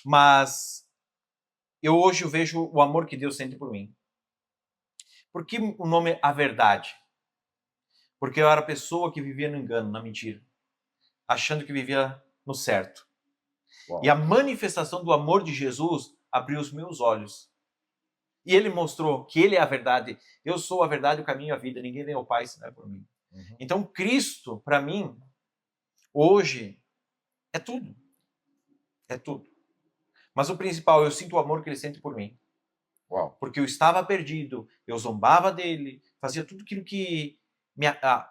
Mas hoje eu vejo o amor que Deus sente por mim. Por que o nome é A Verdade? Porque eu era a pessoa que vivia no engano, na mentira, achando que vivia no certo. Uau. E a manifestação do amor de Jesus abriu os meus olhos. E ele mostrou que ele é a verdade. Eu sou a verdade, o caminho e a vida. Ninguém vem ao Pai se não é por mim. Uhum. Então Cristo, para mim, hoje, é tudo. É tudo. Mas o principal, eu sinto o amor que ele sente por mim. Uau. Porque eu estava perdido, eu zombava dele, fazia tudo aquilo que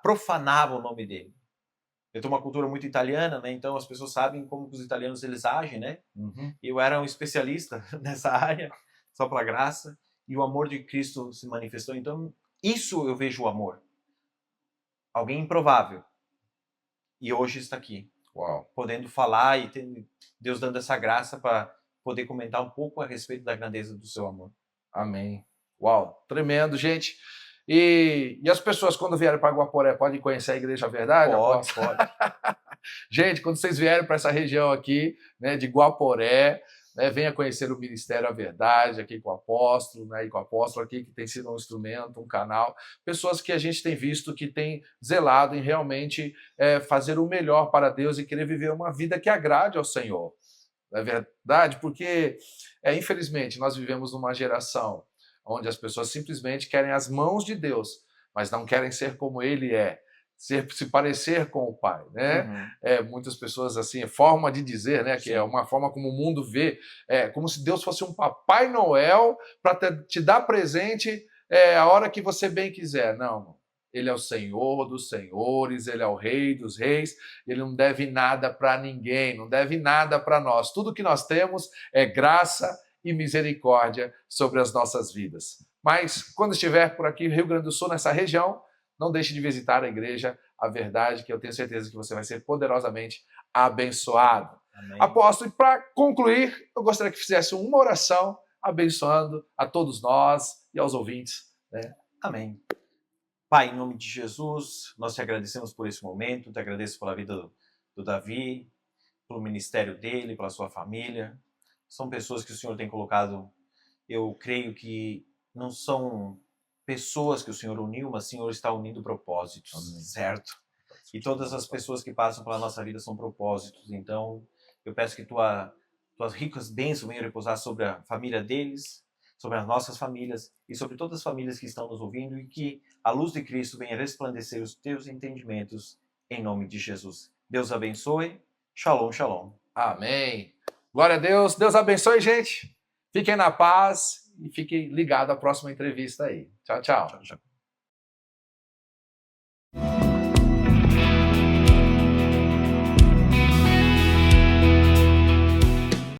profanava o nome dele. Eu tenho uma cultura muito italiana, né? Então as pessoas sabem como que os italianos eles agem, né? Uhum. Eu era um especialista nessa área, só pela graça, e o amor de Cristo se manifestou. Então, isso eu vejo o amor. Alguém improvável. E hoje está aqui. Uau. Podendo falar e Deus dando essa graça para poder comentar um pouco a respeito da grandeza do seu amor. Amém. Uau, tremendo, gente. E as pessoas, quando vierem para Guaporé, podem conhecer a Igreja Verdade? Pode. Gente, quando vocês vierem para essa região aqui, né, de Guaporé, né, venha conhecer o Ministério A Verdade, aqui com o apóstolo, né, e com o apóstolo aqui, que tem sido um instrumento, um canal. Pessoas que a gente tem visto que tem zelado em realmente fazer o melhor para Deus e querer viver uma vida que agrade ao Senhor. Não é verdade? Porque, infelizmente, nós vivemos numa geração onde as pessoas simplesmente querem as mãos de Deus, mas não querem ser como Ele é. se parecer com o Pai, né? Uhum. Muitas pessoas, assim, forma de dizer, né? Que Sim. é uma forma como o mundo vê, como se Deus fosse um Papai Noel para te dar presente a hora que você bem quiser. Não, ele é o Senhor dos senhores, ele é o Rei dos reis, ele não deve nada para ninguém, não deve nada para nós. Tudo que nós temos é graça e misericórdia sobre as nossas vidas. Mas quando estiver por aqui, Rio Grande do Sul, nessa região, não deixe de visitar a igreja, a verdade, que eu tenho certeza que você vai ser poderosamente abençoado. Amém. Apóstolo, e para concluir, eu gostaria que fizesse uma oração abençoando a todos nós e aos ouvintes. Né? Amém. Pai, em nome de Jesus, nós te agradecemos por esse momento, te agradeço pela vida do Davi, pelo ministério dele, pela sua família. São pessoas que o Senhor tem colocado, eu creio que não são pessoas que o Senhor uniu, mas o Senhor está unindo propósitos, Amém. certo? E todas as pessoas que passam pela nossa vida são propósitos. Então, eu peço que tuas ricas bênçãos venham repousar sobre a família deles, sobre as nossas famílias e sobre todas as famílias que estão nos ouvindo, e que a luz de Cristo venha resplandecer os teus entendimentos, em nome de Jesus. Deus abençoe. Shalom, shalom. Amém. Glória a Deus. Deus abençoe, gente. Fiquem na paz e fiquem ligados à próxima entrevista aí. Tchau, tchau. Tchau, tchau.